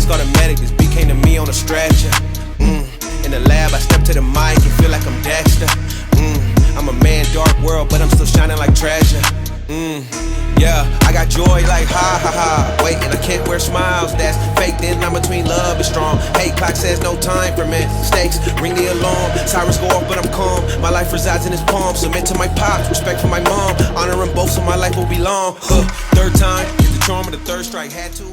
Please call the medic, this beat came to me on a stretcher. In the lab, I step to the mic and feel like I'm Dexter. I'm a man, dark world, but I'm still shining like treasure. Yeah, I got joy like ha ha ha. Wait, and I can't wear smiles, that's fake. Then I'm between love and strong. Hate clock says no time for mistakes. Ring the alarm, sirens go off, but I'm calm. My life resides in his palm. Submit to my pops, respect for my mom. Honor them both, so my life will be long. Third time, get the charm of the third strike. Had to.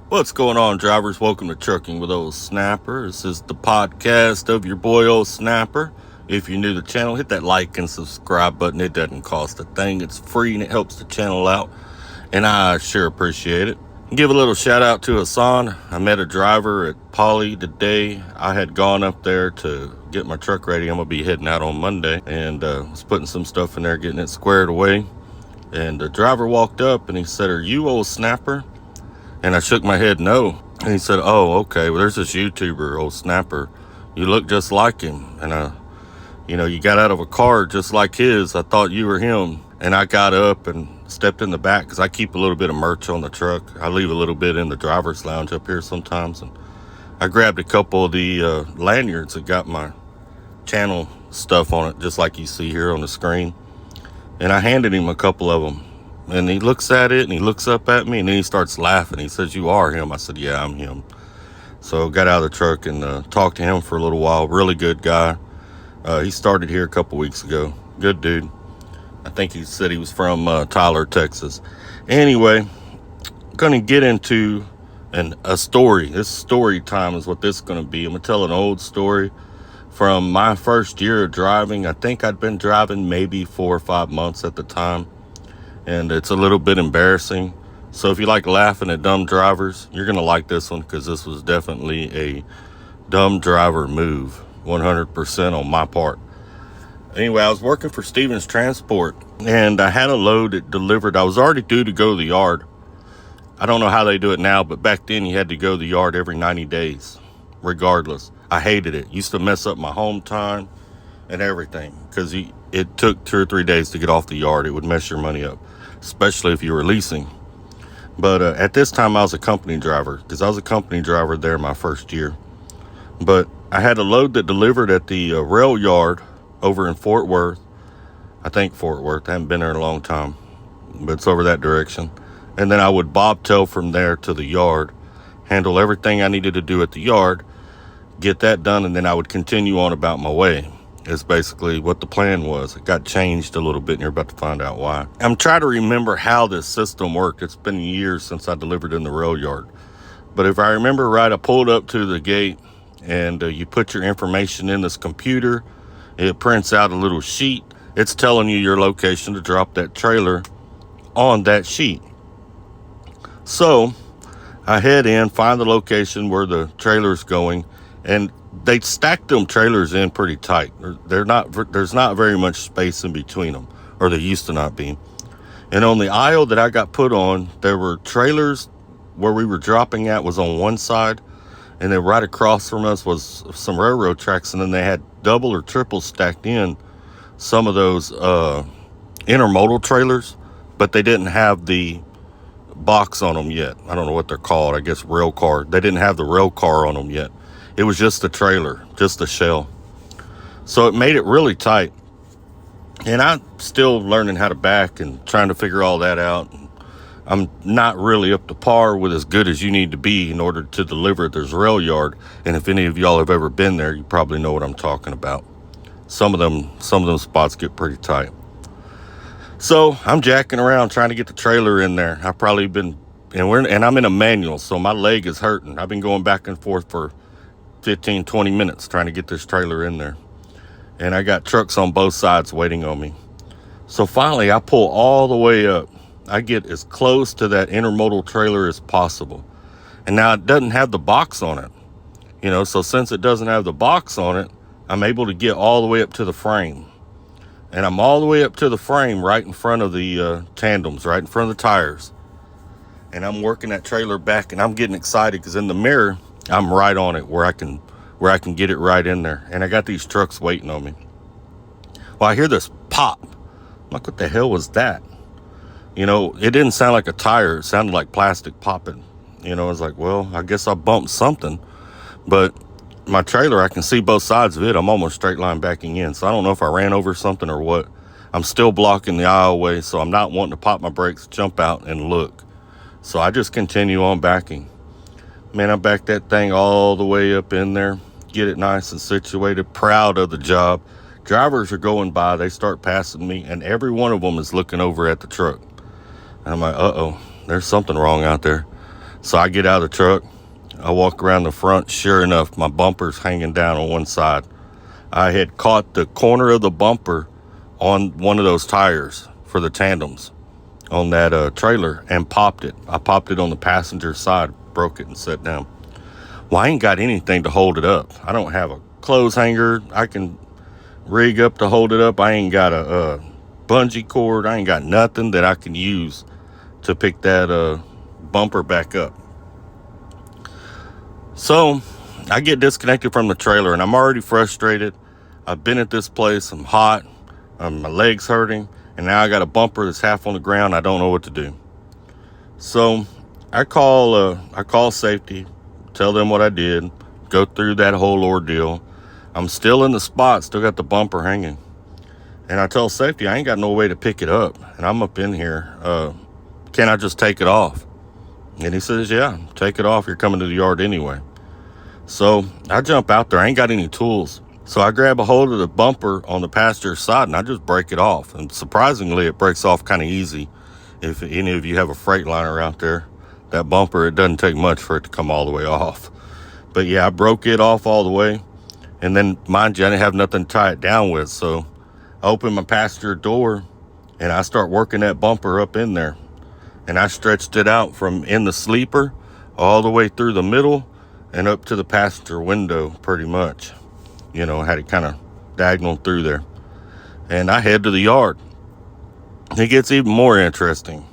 What's going on, drivers? Welcome to Trucking with Ole Snapper. This is the podcast of your boy Ole Snapper. If you're new to the channel, hit that like and subscribe button. It doesn't cost a thing. It's free and it helps the channel out, and I sure appreciate it. Give a little shout out to Hassan. I met a driver at Poly today. I had gone up there to get my truck ready. I'm gonna be heading out on Monday, and was putting some stuff in there, getting it squared away. And the driver walked up and he said, "Are you Ole Snapper?" And I shook my head no. And he said, "Oh, okay. Well, there's this YouTuber, Ole Snapper. You look just like him. And you got out of a car just like his. I thought you were him." And I got up and stepped in the back because I keep a little bit of merch on the truck. I leave a little bit in the driver's lounge up here sometimes. And I grabbed a couple of the lanyards that got my channel stuff on it, just like you see here on the screen. And I handed him a couple of them. And he looks at it and he looks up at me and then he starts laughing. He says, "You are him." I said, "Yeah, I'm him." So got out of the truck and talked to him for a little while. Really good guy. He started here a couple weeks ago. Good dude. I think he said he was from Tyler, Texas. Anyway, I'm going to get into a story. This story time is what this is going to be. I'm going to tell an old story from my first year of driving. I think I'd been driving maybe 4 or 5 months at the time. And it's a little bit embarrassing. So if you like laughing at dumb drivers, you're going to like this one, because this was definitely a dumb driver move. 100% on my part. Anyway, I was working for Stevens Transport, and I had a load that delivered. I was already due to go to the yard. I don't know how they do it now, but back then you had to go to the yard every 90 days, regardless. I hated it. Used to mess up my home time and everything, because it took 2 or 3 days to get off the yard. It would mess your money up, especially if you were leasing. But at this time, I was a company driver, because I was a company driver there my first year. But I had a load that delivered at the rail yard over in Fort Worth. I think Fort Worth. I haven't been there in a long time, but it's over that direction. And then I would bobtail from there to the yard, handle everything I needed to do at the yard, get that done, and then I would continue on about my way. It's basically what the plan was. It got changed a little bit, and you're about to find out why. I'm trying to remember how this system worked. It's been years since I delivered in the rail yard. But if I remember right, I pulled up to the gate, and you put your information in this computer. It prints out a little sheet. It's telling you your location to drop that trailer on that sheet. So I head in, find the location where the trailer's going, and they stack them trailers in pretty tight. There's not very much space in between them, or there used to not be. And on the aisle that I got put on, there were trailers where we were dropping at was on one side, and then right across from us was some railroad tracks, and then they had double or triple stacked in some of those intermodal trailers, but they didn't have the box on them yet. I don't know what they're called. I guess rail car. They didn't have the rail car on them yet. It was just the trailer, just the shell. So it made it really tight. And I'm still learning how to back and trying to figure all that out. I'm not really up to par with as good as you need to be in order to deliver at this rail yard. And if any of y'all have ever been there, you probably know what I'm talking about. Some of them spots get pretty tight. So I'm jacking around trying to get the trailer in there. I've probably been, and I'm in a manual, so my leg is hurting. I've been going back and forth for 15, 20 minutes trying to get this trailer in there. And I got trucks on both sides waiting on me. So finally I pull all the way up. I get as close to that intermodal trailer as possible. And now it doesn't have the box on it. So since it doesn't have the box on it, I'm able to get all the way up to the frame. And I'm all the way up to the frame right in front of the tandems, right in front of the tires. And I'm working that trailer back, and I'm getting excited because in the mirror, I'm right on it where I can get it right in there. And I got these trucks waiting on me. Well, I hear this pop. I'm like, what the hell was that? It didn't sound like a tire. It sounded like plastic popping. I was like, well, I guess I bumped something. But my trailer, I can see both sides of it. I'm almost straight line backing in. So I don't know if I ran over something or what. I'm still blocking the aisleway, so I'm not wanting to pop my brakes, jump out, and look. So I just continue on backing. Man, I backed that thing all the way up in there, get it nice and situated, proud of the job. Drivers are going by, they start passing me, and every one of them is looking over at the truck. And I'm like, uh-oh, there's something wrong out there. So I get out of the truck, I walk around the front. Sure enough, my bumper's hanging down on one side. I had caught the corner of the bumper on one of those tires for the tandems on that trailer and popped it. I popped it on the passenger side, broke it and set down. Well, I ain't got anything to hold it up. I don't have a clothes hanger I can rig up to hold it up. I ain't got a bungee cord. I ain't got nothing that I can use to pick that bumper back up. So I get disconnected from the trailer and I'm already frustrated. I've been at this place. I'm hot. My leg's hurting. And now I got a bumper that's half on the ground. I don't know what to do. So I call safety, tell them what I did, go through that whole ordeal. I'm still in the spot, still got the bumper hanging. And I tell safety, I ain't got no way to pick it up. And I'm up in here. Can I just take it off? And he says, yeah, take it off. You're coming to the yard anyway. So I jump out there. I ain't got any tools. So I grab a hold of the bumper on the passenger side and I just break it off. And surprisingly, it breaks off kind of easy. If any of you have a Freightliner out there, that bumper, it doesn't take much for it to come all the way off. But yeah, I broke it off all the way. And then, mind you, I didn't have nothing to tie it down with. So I open my passenger door and I start working that bumper up in there. And I stretched it out from in the sleeper all the way through the middle and up to the passenger window pretty much. I had it kind of diagonal through there. And I head to the yard. It gets even more interesting.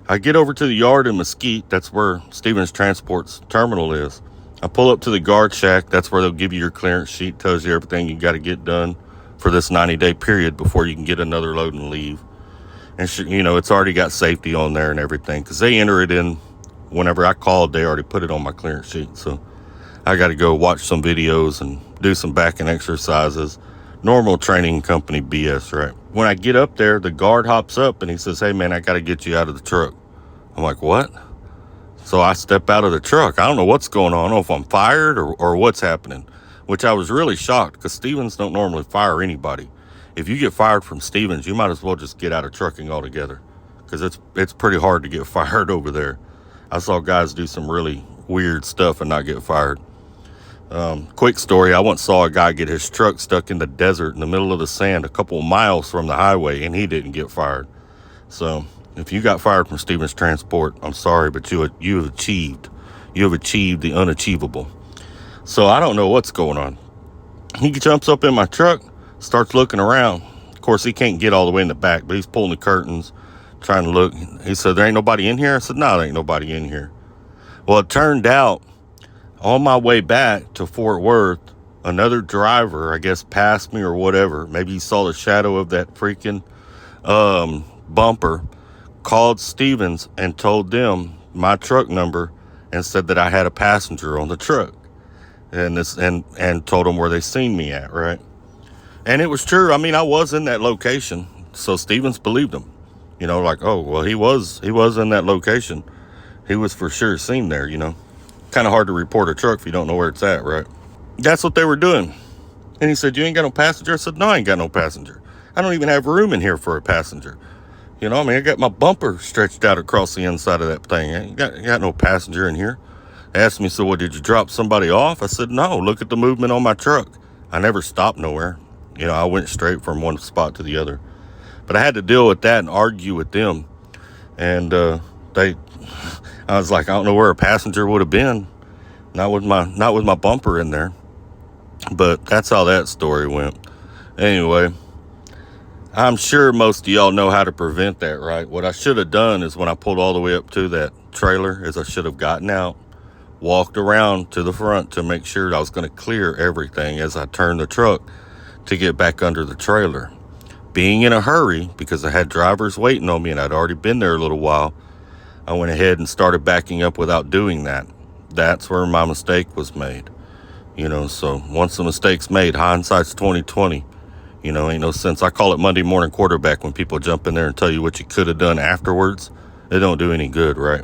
I get over to the yard in Mesquite. That's where Stevens Transport's terminal is. I pull up to the guard shack. That's where they'll give you your clearance sheet. Tells you everything you got to get done for this 90-day period before you can get another load and leave. And, it's already got safety on there and everything. Because they enter it in whenever I called. They already put it on my clearance sheet. So I got to go watch some videos and do some backing exercises. Normal training company BS, right? When I get up there, the guard hops up and he says, hey, man, I got to get you out of the truck. I'm like, what? So I step out of the truck. I don't know what's going on. I don't know if I'm fired or what's happening, which I was really shocked because Stevens don't normally fire anybody. If you get fired from Stevens, you might as well just get out of trucking altogether because it's pretty hard to get fired over there. I saw guys do some really weird stuff and not get fired. Quick story, I once saw a guy get his truck stuck in the desert in the middle of the sand a couple of miles from the highway, and he didn't get fired. So if you got fired from Stevens Transport, I'm sorry, but you have achieved the unachievable. So I don't know what's going on. He jumps up in my truck, starts looking around. Of course, he can't get all the way in the back, but he's pulling the curtains, trying to look. He said, there ain't nobody in here? I said, no, there ain't nobody in here. Well, it turned out, on my way back to Fort Worth, another driver, I guess, passed me or whatever. Maybe he saw the shadow of that freaking bumper, called Stevens and told them my truck number and said that I had a passenger on the truck and told them where they seen me at, right? And it was true. I mean, I was in that location, so Stevens believed him. Like, oh, well, he was in that location. He was for sure seen there, Kind of hard to report a truck if you don't know where it's at, right? That's what they were doing. And he said, you ain't got no passenger? I said, no, I ain't got no passenger. I don't even have room in here for a passenger. I got my bumper stretched out across the inside of that thing. I ain't got no passenger in here. They asked me, so what, did you drop somebody off? I said, no, look at the movement on my truck. I never stopped nowhere. I went straight from one spot to the other. But I had to deal with that and argue with them. And I was like, I don't know where a passenger would have been. Not with my bumper in there. But that's how that story went. Anyway, I'm sure most of y'all know how to prevent that, right? What I should have done is when I pulled all the way up to that trailer is I should have gotten out, walked around to the front to make sure I was going to clear everything as I turned the truck to get back under the trailer. Being in a hurry because I had drivers waiting on me and I'd already been there a little while, I went ahead and started backing up without doing that. That's where my mistake was made. You know, so once the mistake's made, hindsight's 20/20. You know, ain't no sense. I call it Monday morning quarterback when people jump in there and tell you what you could have done afterwards. It don't do any good, right?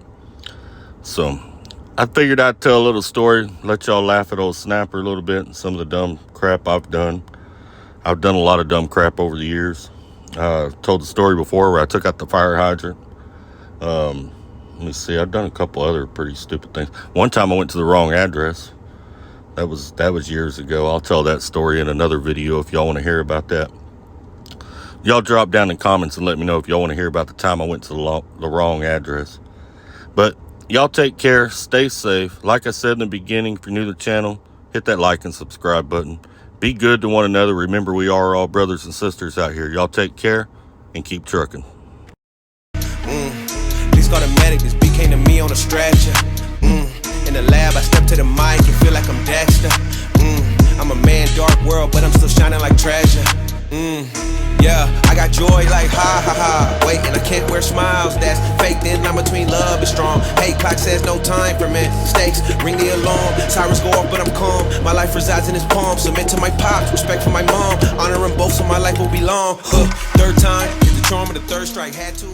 So I figured I'd tell a little story, let y'all laugh at Ole Snapper a little bit and some of the dumb crap I've done. I've done a lot of dumb crap over the years. Told the story before where I took out the fire hydrant. Let me see, I've done a couple other pretty stupid things. One time I went to the wrong address. That was years ago. I'll tell that story in another video if y'all want to hear about that. Y'all drop down in comments and let me know if y'all want to hear about the time I went to the wrong address. But y'all take care, stay safe. Like I said in the beginning, if you're new to the channel, hit that like and subscribe button. Be good to one another. Remember, we are all brothers and sisters out here. Y'all take care and keep trucking. Please call the medic. This beat came to me on a stretcher. In the lab, I step to the mic and feel like I'm Dexter. I'm a man, dark world, but I'm still shining like treasure. Yeah, I got joy like ha ha ha. Wait, and I can't wear smiles, that's fake. Then line between love is strong. Hate clock says no time for mistakes. Ring the alarm, sirens go off, but I'm calm. My life resides in his palm. Submit to my pops, respect for my mom. Honor them both, so my life will be long. Third time, hit the charm of the third strike. Had to.